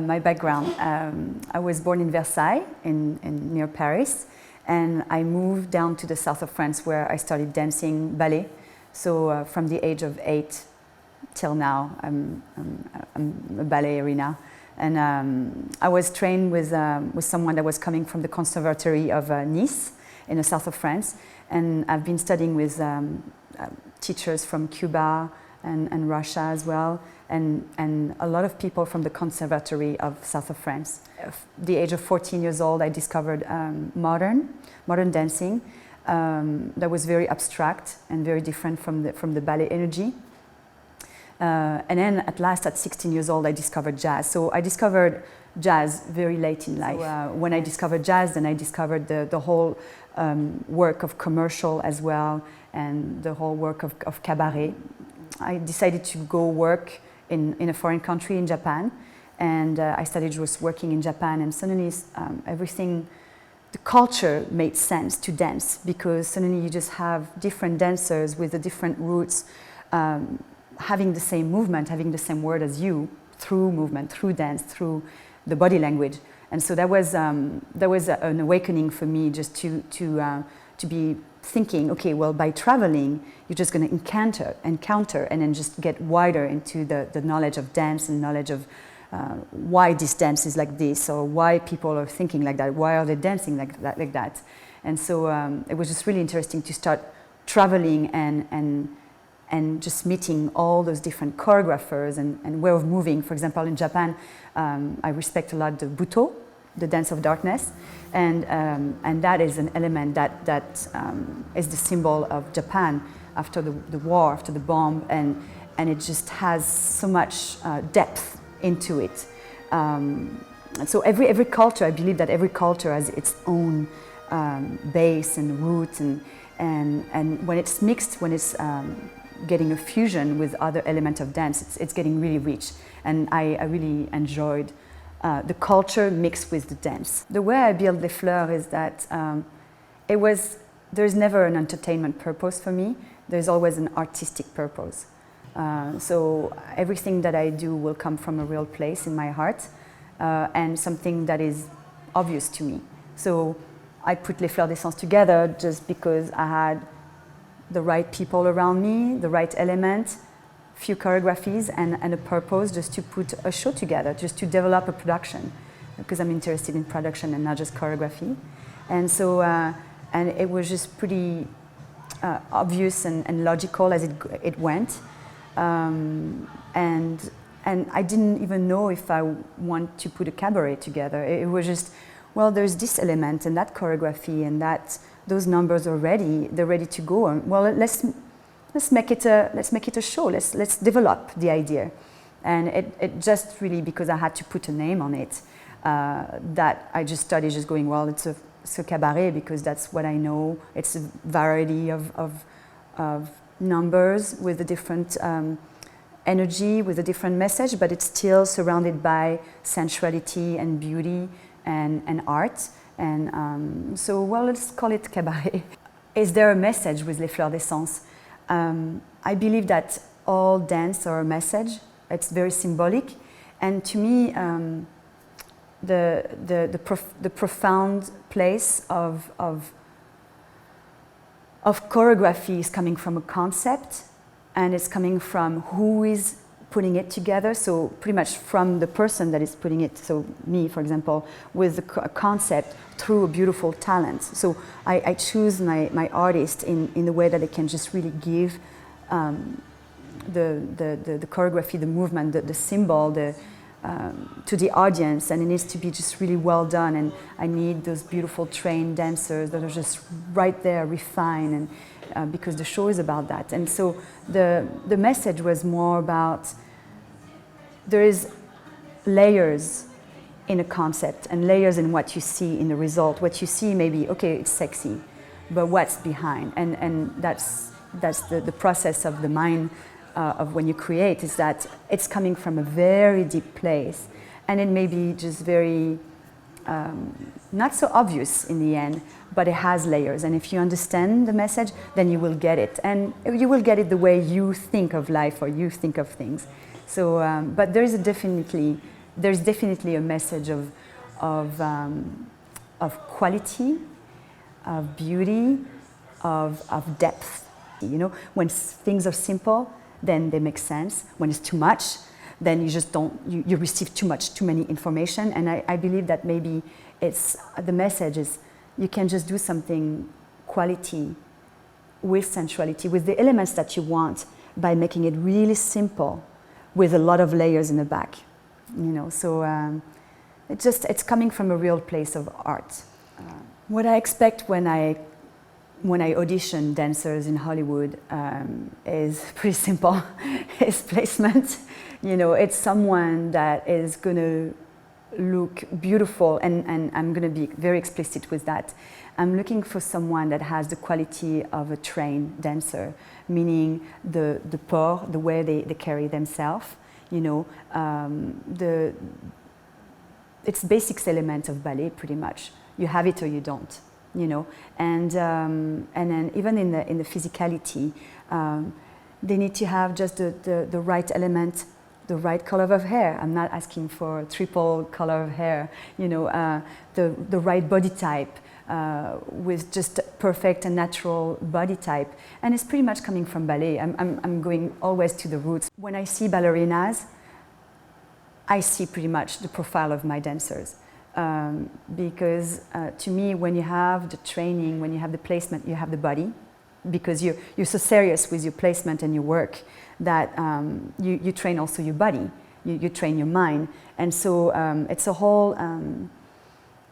My background, I was born in Versailles, near Paris, and I moved down to the south of France where I started dancing ballet. So from the age of 8 till now, I'm a ballerina. And I was trained with someone that was coming from the Conservatory of Nice in the south of France. And I've been studying with teachers from Cuba and Russia as well, and a lot of people from the Conservatory of south of France. At the age of 14 years old, I discovered modern dancing that was very abstract and very different from the ballet energy. And then at last, at 16 years old, I discovered jazz. So I discovered jazz very late in life. So, when I discovered jazz, then I discovered the whole work of commercial as well, and the whole work of cabaret. I decided to go work in a foreign country, in Japan, and I started just working in Japan, and suddenly everything, the culture made sense to dance, because suddenly you just have different dancers with the different roots, having the same movement, having the same word as you, through movement, through dance, through the body language. And so that was an awakening for me, just to be thinking, okay, well, by traveling, you're just going to encounter, and then just get wider into the knowledge of dance and knowledge of why this dance is like this, or why people are thinking like that, why are they dancing like that. And so it was just really interesting to start traveling and just meeting all those different choreographers and way of moving. For example, in Japan, I respect a lot the Buto, the dance of darkness, and that is an element that is the symbol of Japan after the war, after the bomb, and it just has so much depth into it. And so every culture, I believe that every culture has its own base and root, and when it's mixed, when it's getting a fusion with other elements of dance, it's getting really rich, and I really enjoyed the culture mixed with the dance. The way I build Les Fleurs is that there's never an entertainment purpose for me. There's always an artistic purpose. So everything that I do will come from a real place in my heart, and something that is obvious to me. So I put Les Fleurs d'Essence together just because I had the right people around me, the right element, few choreographies, and a purpose just to put a show together, just to develop a production, because I'm interested in production and not just choreography. And so, and it was just pretty obvious and logical as it went. And I didn't even know if I want to put a cabaret together. It was just, well, there's this element and that choreography and those numbers are ready. They're ready to go. Well, let's make it a show. Let's develop the idea. And it just really, because I had to put a name on it, that I just started just going, well, it's a cabaret because that's what I know. It's a variety of numbers with a different energy, with a different message, but it's still surrounded by sensuality and beauty and art. And so, well, let's call it cabaret. Is there a message with Les Fleurs d'Essence? I believe that all dance are a message. It's very symbolic, and to me, the profound place of choreography is coming from a concept, and it's coming from who is putting it together. So pretty much from the person that is putting it. So me, for example, with a concept through a beautiful talent. So I choose my artist in the way that they can just really give the choreography, the movement, the symbol, to the audience, and it needs to be just really well done. And I need those beautiful trained dancers that are just right there, refined, and because the show is about that. And so the message was more about there is layers in a concept and layers in what you see in the result. What you see maybe, okay, it's sexy, but what's behind? And that's the process of the mind of when you create, is that it's coming from a very deep place, and it may be just very not so obvious in the end, but it has layers. And if you understand the message, then you will get it, and you will get it the way you think of life or you think of things. So, but there is definitely there's definitely a message of, of quality, of beauty, of depth. You know, when things are simple, then they make sense. When it's too much, then you just don't, you receive too many information. And I believe that maybe it's, the message is, you can just do something quality with sensuality, with the elements that you want, by making it really simple, with a lot of layers in the back. You know, so it's coming from a real place of art. What I expect when I audition dancers in Hollywood is pretty simple. It's placement. You know, it's someone that is going to look beautiful, and I'm going to be very explicit with that. I'm looking for someone that has the quality of a trained dancer, meaning the port, the way they carry themselves. You know, it's basics element of ballet, pretty much. You have it or you don't. You know, and then even in the physicality, they need to have just the right element, the right color of hair. I'm not asking for triple color of hair. You know, the right body type, with just perfect and natural body type. And it's pretty much coming from ballet. I'm going always to the roots. When I see ballerinas, I see pretty much the profile of my dancers. Because to me, when you have the training, when you have the placement, you have the body, because you're so serious with your placement and your work that you train also your body, you train your mind. And so it's a whole,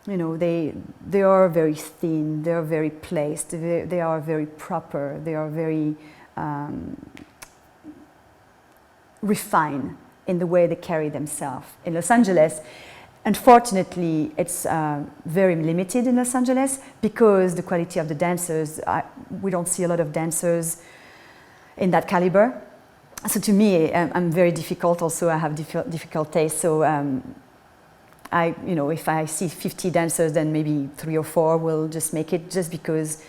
you know, they are very thin, they are very placed, they are very proper, they are very refined in the way they carry themselves. In Los Angeles, unfortunately, it's very limited in Los Angeles, because the quality of the dancers, we don't see a lot of dancers in that caliber. So to me, I'm very difficult also, I have difficult taste. So you know, if I see 50 dancers, then maybe 3 or 4 will just make it, just because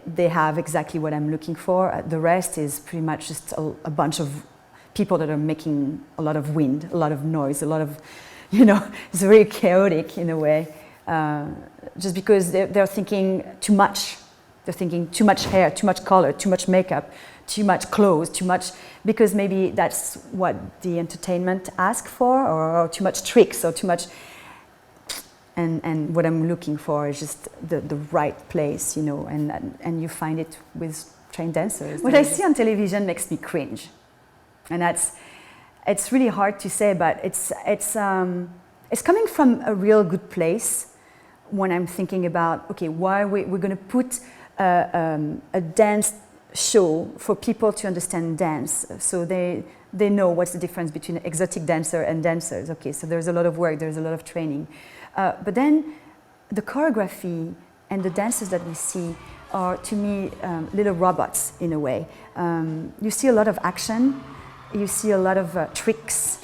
they have exactly what I'm looking for. The rest is pretty much just a bunch of people that are making a lot of wind, a lot of noise, a lot of, you know, it's very chaotic in a way, just because they're thinking too much. They're thinking too much hair, too much color, too much makeup, too much clothes, too much, because maybe that's what the entertainment asks for, or too much tricks, or too much. And what I'm looking for is just the right place, you know, and you find it with trained dancers. What I see on television makes me cringe, and it's really hard to say, but it's coming from a real good place. When I'm thinking about, okay, why we're going to put a dance show for people to understand dance, so they know what's the difference between an exotic dancer and dancers. Okay, so there's a lot of work, there's a lot of training, but then the choreography and the dances that we see are, to me, little robots in a way. You see a lot of action, you see a lot of tricks,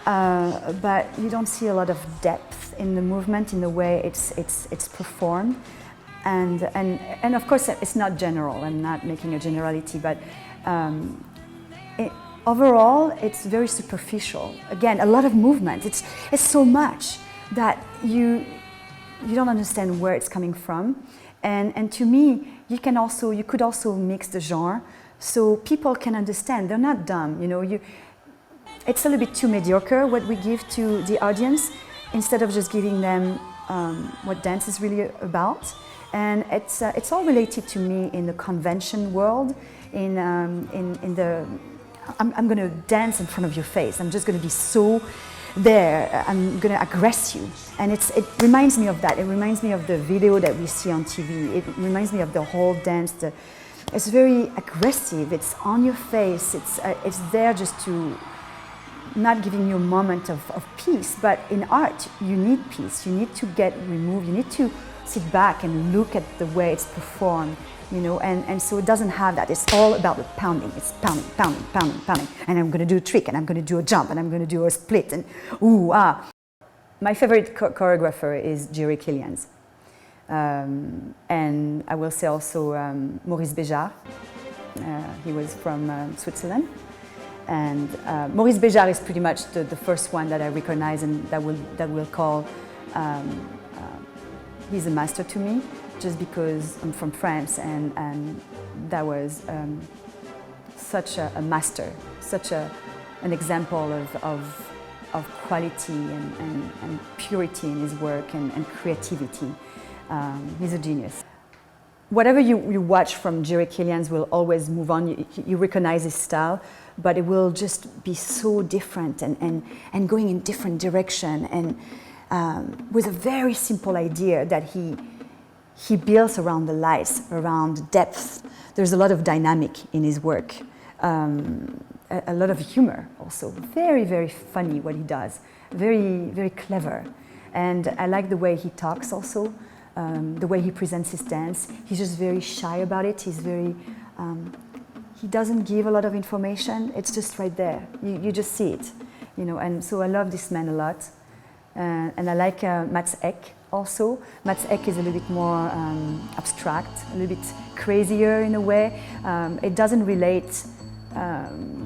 but you don't see a lot of depth in the movement, in the way it's performed. And of course, it's not general. I'm not making a generality, but overall, it's very superficial. Again, a lot of movement. It's so much that you don't understand where it's coming from. And to me, you could also mix the genre, so people can understand. They're not dumb, you know. It's a little bit too mediocre what we give to the audience, instead of just giving them what dance is really about. And it's all related to me in the convention world. I'm going to dance in front of your face. I'm just going to be so there. I'm going to aggress you. And it reminds me of that. It reminds me of the video that we see on TV. It reminds me of the whole dance. It's very aggressive. It's on your face. It's there just to not giving you a moment of peace. But in art, you need peace. You need to get removed. You need to sit back and look at the way it's performed, you know, and so it doesn't have that. It's all about the pounding. It's pounding, pounding, pounding, pounding. And I'm going to do a trick, and I'm going to do a jump, and I'm going to do a split, and ooh, ah. My favorite choreographer is Jerry Killians. And I will say also Maurice Béjart. He was from Switzerland. And Maurice Béjart is pretty much the first one that I recognize and that will call, he's a master to me, just because I'm from France, and that was such a master, such an example of quality and purity in his work and creativity. He's a genius. Whatever you watch from Jerry Killian's will always move on. You recognize his style, but it will just be so different and going in different direction, and with a very simple idea that he builds around the lights, around depth. There's a lot of dynamic in his work, a lot of humor also. Very, very funny what he does. Very, very clever. And I like the way he talks also. The way he presents his dance. He's just very shy about it. He's very, he doesn't give a lot of information. It's just right there. You just see it, you know. And so I love this man a lot. And I like Mats Ek also. Mats Ek is a little bit more abstract, a little bit crazier in a way. It doesn't relate.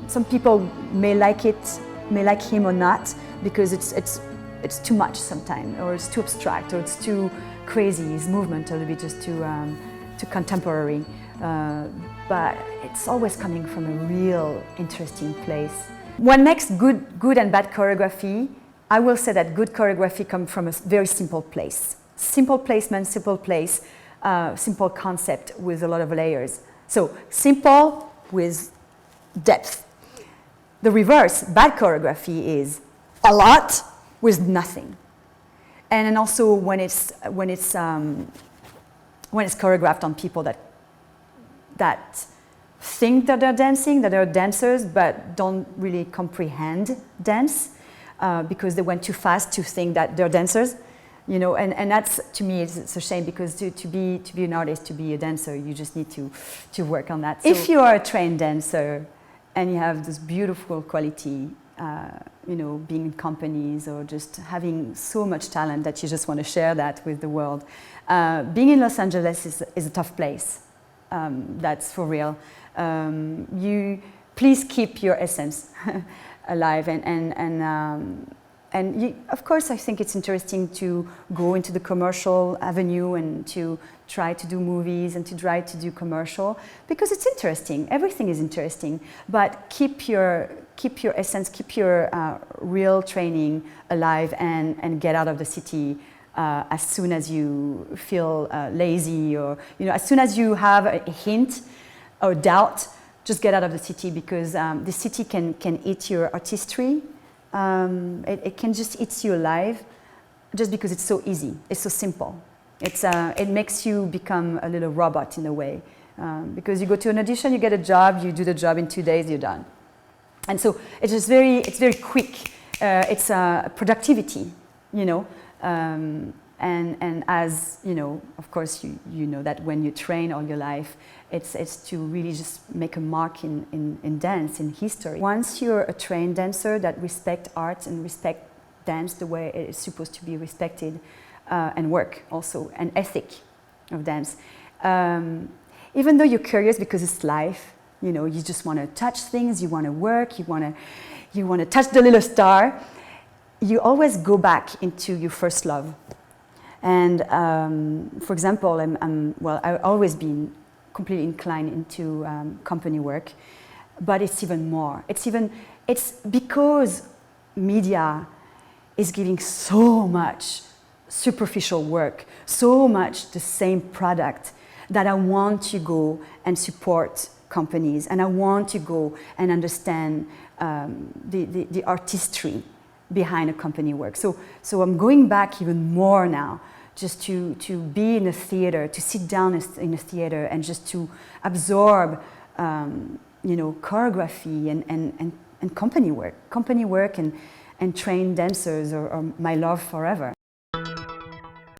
Some people may like him or not, because it's too much sometimes, or it's too abstract, or it's too crazy. His movement a little bit just too contemporary, but it's always coming from a real interesting place. What makes good and bad choreography? I will say that good choreography comes from a very simple place. Simple placement, simple place, simple concept with a lot of layers. So simple with depth. The reverse, bad choreography, is a lot with nothing. And then also when it's choreographed on people that think that they're dancing, that they're dancers, but don't really comprehend dance, because they went too fast to think that they're dancers, you know. And that's, to me, it's a shame, because to be an artist, to be a dancer, you just need to work on that. So if you are a trained dancer and you have this beautiful quality, you know, being in companies or just having so much talent that you just want to share that with the world. Being in Los Angeles is a tough place. That's for real. You please keep your essence alive, and you, of course, I think it's interesting to go into the commercial avenue and to try to do movies and to try to do commercial, because it's interesting. Everything is interesting, but keep your essence, keep your real training alive, and get out of the city as soon as you feel lazy, or, you know, as soon as you have a hint or doubt, just get out of the city, because the city can eat your artistry. It can just eat you alive, just because it's so easy, it's so simple. It makes you become a little robot in a way, because you go to an audition, you get a job, you do the job in 2 days, you're done. And so it's just very quick. It's productivity, you know. And as you know, of course, you know that when you train all your life, it's to really just make a mark in dance, in history. Once you're a trained dancer that respect art and respect dance the way it is supposed to be respected, and work also, and ethic of dance. Even though you're curious because it's life, you know, you just want to touch things, you want to work, you want to touch the little star, you always go back into your first love. And for example, I've always been completely inclined into company work, but it's even more. It's because media is giving so much superficial work, so much the same product, that I want to go and support companies, and I want to go and understand the artistry behind a company work. So I'm going back even more now, just to be in a theater, to sit down in a theater and just to absorb, you know, choreography and company work and train dancers, or my love forever.